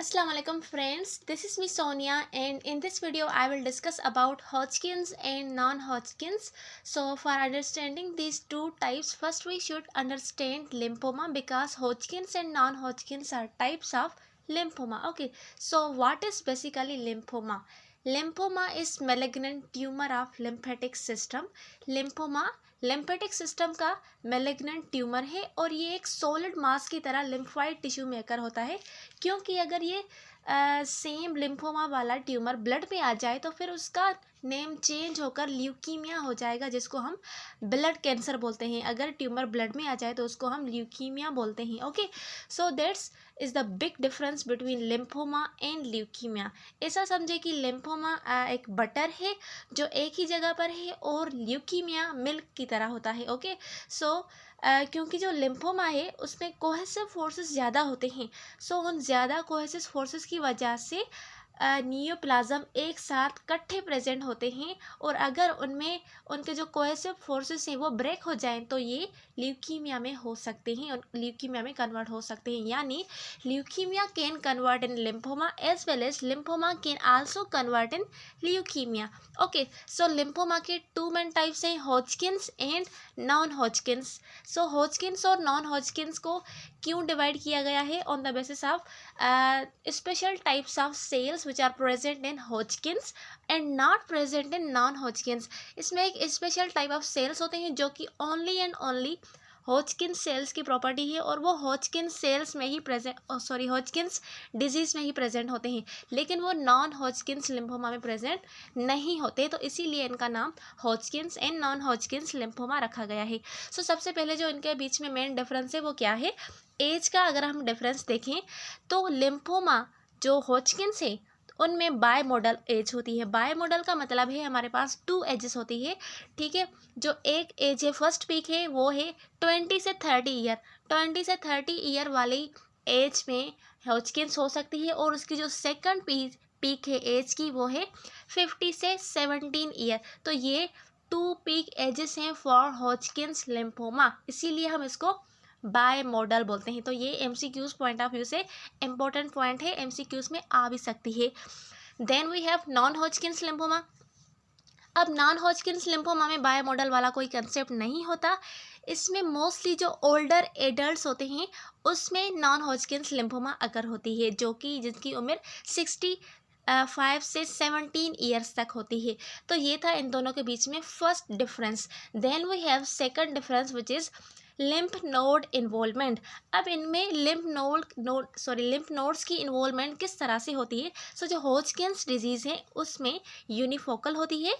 Assalamu alaikum friends, this is me Sonia, and in this video I will discuss about Hodgkin's and non-Hodgkin's. So for understanding these two types, first we should understand lymphoma because Hodgkin's and non-Hodgkin's are types of lymphoma. Okay, so what is basically lymphoma? Lymphoma is malignant tumor of lymphatic system. Lymphoma lymphatic system का malignant tumour है और ये एक solid मास की तरह lymphoid tissue में occur होता है। क्योंकि अगर ये सेम लिम्फोमा वाला ट्यूमर ब्लड में आ जाए तो फिर उसका नेम चेंज होकर ल्यूकीमिया हो जाएगा, जिसको हम ब्लड कैंसर बोलते हैं। अगर ट्यूमर ब्लड में आ जाए तो उसको हम ल्यूकीमिया बोलते हैं। Okay, so that's is the big difference between lymphoma and leukaemia. ऐसा समझे कि लिम्फोमा एक बटर है जो एक ही जगह पर है और ल्यूकीमिया मिल्क की तरह होता है। ओके, सो क्योंकि जो लिम्फोमा है उसमें कोहेसिव फोर्सेस ज़्यादा होते हैं, सो उन ज़्यादा कोहेसिव फोर्सेस की वजह से नियोप्लाज्म एक साथ इकट्ठे प्रेजेंट होते हैं और अगर उनमें उनके जो कोहेसिव फोर्सेस हैं वो ब्रेक हो जाएं तो ये ल्यूकीमिया में हो सकते हैं और ल्यूकीमिया में कन्वर्ट हो सकते हैं। यानी leukaemia can convert in lymphoma as well as lymphoma can also convert in leukaemia. Okay, so lymphoma के टू मेन टाइप्स हैं, हॉजकिन्स एंड नॉन हॉजकिन्स। सो हॉजकिन्स और नॉन हॉजकिन्स को क्यों डिवाइड किया गया है? On the basis of special types of cells which are present in Hodgkin's and not present in non-Hodgkin's। इसमें एक स्पेशल टाइप ऑफ सेल्स होते हैं जो कि only and only Hodgkin cells की प्रॉपर्टी है और वो हॉजकिन सेल्स में ही हॉजकिन्स डिजीज़ में ही प्रेजेंट होते हैं, लेकिन वो नॉन हॉजकिन्स लिम्फोमा में प्रेजेंट नहीं होते। तो इसीलिए इनका नाम हॉजकिन्स एंड नॉन हॉजकिन्स लिम्फोमा रखा गया है। सो सबसे पहले जो इनके बीच में मेन डिफरेंस है वो क्या है? एज का अगर हम डिफरेंस देखें तो लिम्फोमा जो हॉजकिन्स है उनमें बाय मॉडल एज होती है। बाय मॉडल का मतलब है हमारे पास टू एजेस होती है। ठीक है, जो एक एज है फर्स्ट पीक है वो है 20 से 30 ईयर। 20 से 30 ईयर वाली एज में हॉजकिन्स हो सकती है और उसकी जो सेकंड पीक है एज की वो है 50 से 17 ईयर। तो ये टू पीक एजेस हैं फॉर हॉजकिन्स लिम्फोमा, इसीलिए हम इसको बाय मॉडल बोलते हैं। तो ये एमसीक्यूज पॉइंट ऑफ व्यू से इम्पोर्टेंट पॉइंट है, एमसीक्यूज में आ भी सकती है। Then we have non Hodgkin's lymphoma. अब नॉन हॉजकिन्स लिम्फोमा में बाय मॉडल वाला कोई कंसेप्ट नहीं होता। इसमें मोस्टली जो ओल्डर एडल्ट्स होते हैं उसमें नॉन हॉजकिन्स लिम्फोमा अकर होती है, जो कि जिनकी उम्र 65 से 17 ईयर्स तक होती है। तो ये था इन दोनों के बीच में first difference. Then we have second difference which is lymph node involvement. अब इनमें लिम्फ नोड्स की इन्वॉल्वमेंट किस तरह से होती है? सो जो हॉजकिन्स डिजीज़ है उसमें यूनिफोकल होती है।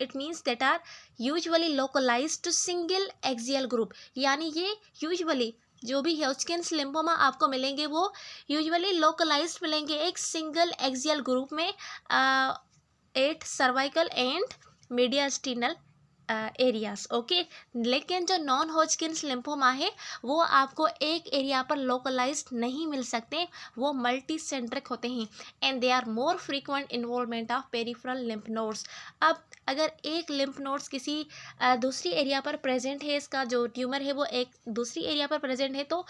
It means that are usually localize to single axial group. यानी ये यूजुअली जो भी हॉजकिन्स लिम्फोमा आपको मिलेंगे वो यूजुअली लोकलाइज्ड मिलेंगे एक सिंगल एक्सियल ग्रुप में at cervical and mediastinal areas. Okay, लेकिन जो नॉन हॉजकिन्स लिम्फोमा है वो आपको एक एरिया पर लोकलाइज्ड नहीं मिल सकते, वो मल्टी सेंट्रिक होते हैं and they are more frequent involvement of peripheral lymph nodes. अब अगर एक लिम्फ नोड्स किसी दूसरी एरिया पर प्रेजेंट है, इसका जो ट्यूमर है वो एक दूसरी एरिया पर प्रेजेंट है, तो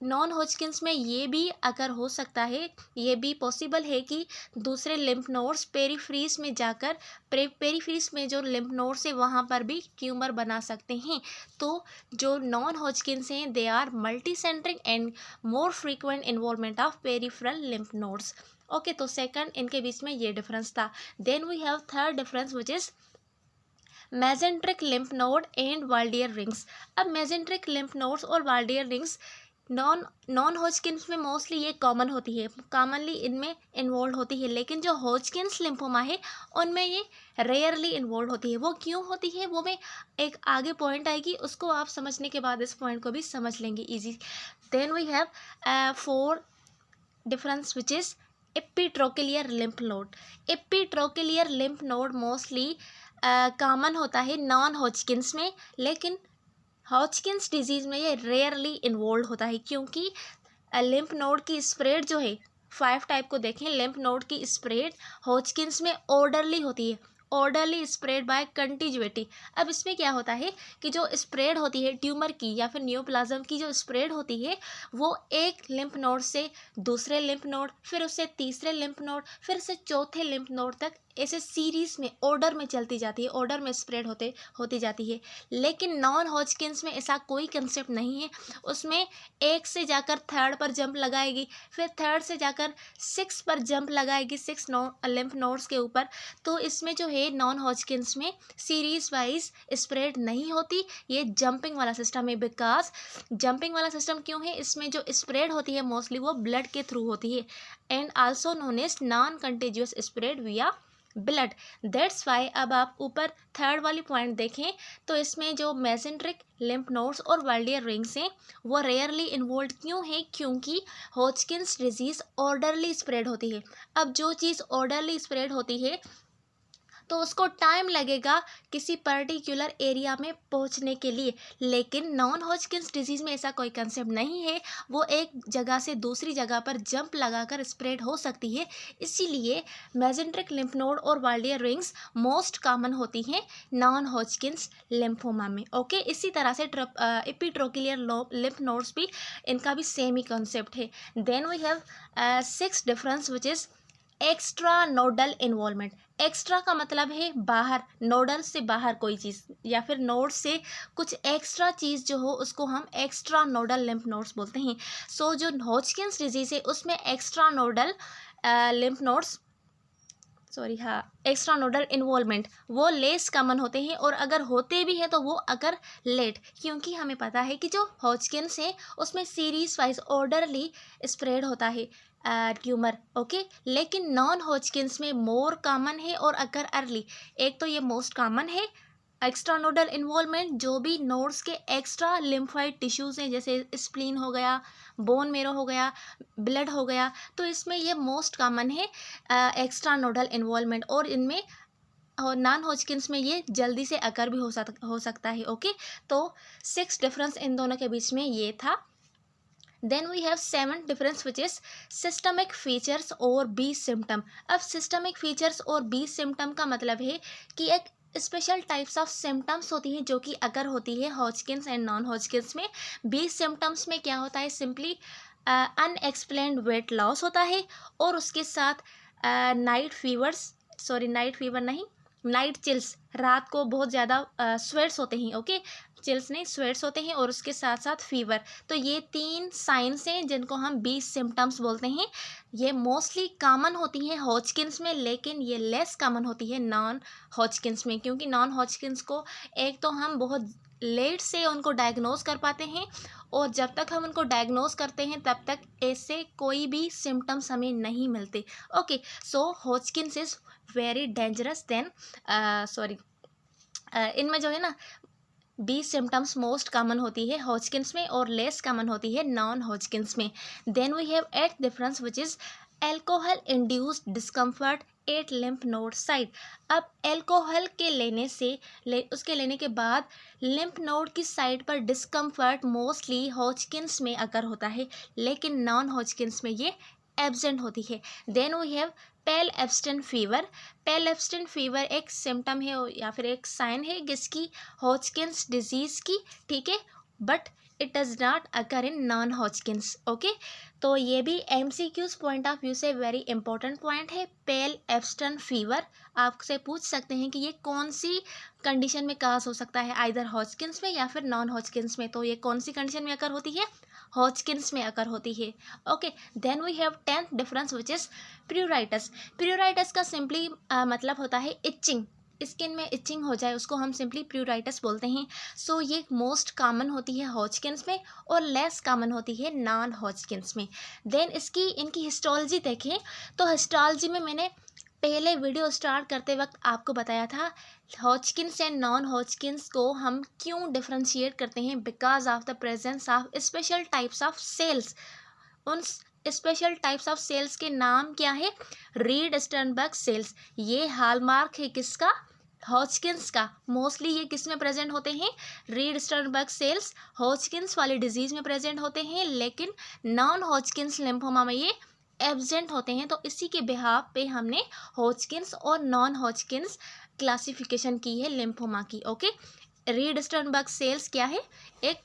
नॉन हॉजकिन्स में ये भी अगर हो सकता है, ये भी पॉसिबल है कि दूसरे लिम्फ नोड्स पेरीफ्रीज में जाकर पेरीफ्रीज में जो लिम्फ नोड्स है वहाँ पर भी ट्यूमर बना सकते हैं। तो जो नॉन हॉजकिन्स हैं they are multi centric and more frequent involvement of peripheral lymph nodes. Okay, तो सेकंड इनके बीच में ये डिफरेंस था। Then we have third difference which is mesenteric lymph node and Waldeyer rings. अब मेजेंट्रिक लिम्फ नोड्स और Waldeyer rings non हॉजकिन्स में mostly ये कॉमन होती है, कॉमनली इनमें इन्वॉल्व होती है, लेकिन जो हॉजकिन्स लिम्फोमा है उनमें ये रेयरली इन्वॉल्व होती है। वो क्यों होती है वो मैं एक आगे पॉइंट आएगी, उसको आप समझने के बाद इस पॉइंट को भी समझ लेंगे easy. Then we have four difference which is epitrochlear lymph node. Epitrochlear lymph node mostly common होता है नॉन हॉजकिन्स में, लेकिन हॉजकिन्स डिजीज़ में ये रेयरली इन्वॉल्व होता है क्योंकि लिम्फ नोड की स्प्रेड जो है 5 टाइप को देखें, लिम्फ नोड की स्प्रेड हॉजकिन्स में ऑर्डरली होती है। Orderly spread by continuity. अब इसमें क्या होता है कि जो स्प्रेड होती है ट्यूमर की या फिर नियोप्लाज्म की, जो स्प्रेड होती है वो एक लिम्फ नोड से दूसरे लिम्फ नोड, फिर उससे तीसरे लिम्फ नोड, फिर से चौथे लिम्फ नोड तक ऐसे सीरीज में ऑर्डर में चलती जाती है, ऑर्डर में स्प्रेड होती जाती है। लेकिन नॉन हॉजकिंस में ऐसा कोई कंसेप्ट नहीं है। उसमें एक से जाकर थर्ड पर जंप लगाएगी, फिर थर्ड से जाकर 6 पर जंप लगाएगी, 6 लिम्फ नोड्स के ऊपर। तो इसमें जो है नॉन हॉजकिंस में सीरीज वाइज स्प्रेड नहीं होती, ये जंपिंग वाला सिस्टम है। बिकॉज जंपिंग वाला सिस्टम क्यों है, इसमें जो स्प्रेड होती है मोस्टली वो ब्लड के थ्रू होती है, and also known as non contagious spread via blood. That's why अब आप ऊपर थर्ड वाली पॉइंट देखें तो इसमें जो मेसेंट्रिक लिम्फ नोड्स और वाल्डियर रिंग्स हैं वो रेयरली इन्वॉल्व क्यों है, क्योंकि हॉजकिंस डिजीज ऑर्डरली स्प्रेड होती है। अब जो चीज़ ऑर्डरली स्प्रेड होती है तो उसको टाइम लगेगा किसी पर्टिकुलर एरिया में पहुंचने के लिए, लेकिन नॉन हॉजकिंस डिजीज़ में ऐसा कोई कंसेप्ट नहीं है। वो एक जगह से दूसरी जगह पर जंप लगाकर स्प्रेड हो सकती है। इसीलिए मेसेंट्रिक लिम्फ नोड और वाल्डियर रिंग्स मोस्ट कॉमन होती हैं नॉन हॉजकिंस लिम्फोमा में। ओके, इसी तरह से एपिट्रोकिलियर लिम्फ नोड्स भी, इनका भी सेम ही कंसेप्ट है। Then we have 6 difference which is extra nodal involvement. Extra का मतलब है बाहर, नोडल से बाहर कोई चीज़, या फिर नोड से कुछ एक्स्ट्रा चीज़ जो हो उसको हम एक्स्ट्रा नोडल लिम्फ नोड्स बोलते हैं। सो जो हॉजकिंस डिजीज़ है उसमें extra nodal lymph nodes, sorry हाँ, एक्स्ट्रा नोडल इन्वॉल्वमेंट वो लेस कॉमन होते हैं, और अगर होते भी हैं तो वो अगर लेट, क्योंकि हमें पता है कि जो हॉजकिंस है उसमें सीरीज वाइज ऑर्डरली स्प्रेड होता है ट्यूमर। ओके, लेकिन नॉन हॉजकिंस में मोर कॉमन है और अगर अर्ली। एक तो ये मोस्ट कॉमन है एक्स्ट्रा नोडल इन्वॉल्वमेंट, जो भी नोड्स के एक्स्ट्रा लिम्फाइड टिश्यूज हैं जैसे स्प्लीन हो गया, बोन मेरो हो गया, ब्लड हो गया, तो इसमें ये मोस्ट कॉमन है एक्स्ट्रा नोडल इन्वॉल्वमेंट, और इनमें और नॉन हॉजकिंस में ये जल्दी से अकर भी हो सकता है। ओके, तो 6 डिफरेंस इन दोनों के बीच में ये था। Then we have 7 difference which is systemic features और बी सिम्टम। अब सिस्टमिक फीचर्स और बी सिम्टम का मतलब है कि एक स्पेशल टाइप्स ऑफ सिम्टम्स होती हैं जो कि अगर होती है हॉजकिंस एंड नॉन हॉजकिंस में। बी सिम्टम्स में क्या होता है, सिंपली अनएक्सप्लेन्ड वेट लॉस होता है, और उसके साथ night fevers, sorry night fever नहीं, नाइट चिल्स, रात को बहुत ज़्यादा स्वेट्स होते हैं। ओके, चिल्स नहीं, स्वेट्स होते हैं, और उसके साथ साथ फीवर। तो ये 3 साइंस हैं जिनको हम 20 सिम्टम्स बोलते हैं। ये मोस्टली कॉमन होती हैं हॉजकिंस में, लेकिन ये लेस कॉमन होती है नॉन हॉजकिंस में, क्योंकि नॉन हॉजकिंस को एक तो हम बहुत लेट से उनको डायग्नोज कर पाते हैं, और जब तक हम उनको डायग्नोज करते हैं तब तक ऐसे कोई भी सिम्टम्स हमें नहीं मिलते। Okay, so Hodgkin's is very dangerous then sorry इनमें जो है ना 20 सिम्टम्स मोस्ट कॉमन होती है हॉजकिंस में, और लेस कॉमन होती है नॉन हॉजकिंस में। Then we have 8 difference which is alcohol induced discomfort at lymph node side. अब एल्कोहल के लेने से उसके लेने के बाद लिम्फ नोड की साइड पर डिस्कम्फर्ट मोस्टली हॉजकिंस में अकर होता है, लेकिन नॉन हॉजकिंस में ये एब्सेंट होती है। Then we have Pel Ebstein fever. Pel Ebstein fever एक सिम्टम है या फिर एक साइन है जिसकी हॉजकिंस डिजीज़ की, ठीक है, but it does not occur in non Hodgkin's. Okay, तो ये भी MCQs पॉइंट ऑफ व्यू से वेरी इंपॉर्टेंट पॉइंट है। पेल एब्स्टेंट फीवर आपसे पूछ सकते हैं कि ये कौन सी कंडीशन में काज हो सकता है, आइदर हॉजकिंस में या फिर नॉन हॉजकिंस में। तो ये कौन सी कंडीशन में अकर होती है, हॉजकिंस में अकर होती है। Okay, then we have 10th difference which is pruritus. Pruritus का सिंपली मतलब होता है इचिंग, स्किन में इचिंग हो जाए उसको हम सिंपली प्यूराइटस बोलते हैं। सो ये मोस्ट कॉमन होती है हॉजकिंस में और लेस कॉमन होती है नॉन हॉजकिंस में। देन इनकी हिस्टोलॉजी देखें तो हिस्टोलॉजी में मैंने पहले वीडियो स्टार्ट करते वक्त आपको बताया था हॉजकिंस एंड नॉन हॉजकिंस को हम क्यों डिफ्रेंशिएट करते हैं, because of the presence of special types of cells. उन स्पेशल टाइप्स ऑफ सेल्स के नाम क्या है, रीड स्टर्नबर्ग सेल्स। ये हॉलमार्क है किसका, हॉजकिंस का। मोस्टली ये किस में प्रेजेंट होते हैं, रीड स्टर्नबर्ग सेल्स हॉजकिंस वाली डिजीज़ में प्रेजेंट होते हैं, लेकिन नॉन हॉजकिंस लिम्फोमा में ये एब्सेंट होते हैं। तो इसी के बिहाफ पे हमने हॉजकिंस और नॉन हॉजकिंस क्लासिफिकेशन की है लिम्फोमा की। ओके, रीड स्टर्नबर्ग सेल्स क्या है, एक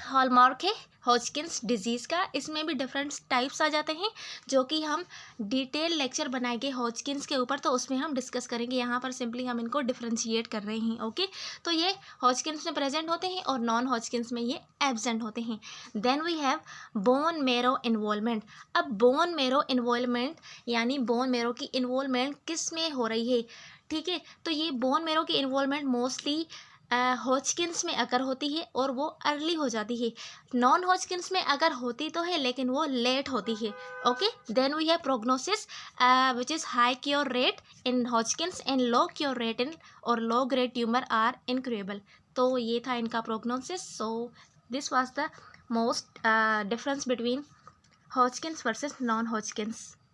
हॉलमार्क है हॉजकिंस डिजीज़ का। इसमें भी डिफरेंट टाइप्स आ जाते हैं जो कि हम डिटेल लेक्चर बनाएंगे हॉजकिंस के ऊपर, तो उसमें हम डिस्कस करेंगे। यहाँ पर सिंपली हम इनको डिफ्रेंशिएट कर रहे हैं। ओके, तो ये हॉजकिंस में प्रेजेंट होते हैं और नॉन हॉजकिंस में ये एब्सेंट होते हैं। Then we have bone marrow involvement. अब बोन मेरो इन्वॉल्वमेंट यानी बोन मेरो की इन्वॉल्वमेंट किस में हो रही है, ठीक है। तो ये बोन मेरो की इन्वॉल्वमेंट मोस्टली हॉजकिंस में अगर होती है और वो अर्ली हो जाती है। नॉन हॉजकिंस में अगर होती तो है लेकिन वो लेट होती है। Okay, then we have prognosis which is high cure rate in Hodgkin's and low cure rate in और low grade tumour are incurable. तो ये था इनका prognosis. So this was the most difference between Hodgkin's versus non हॉजकिंस।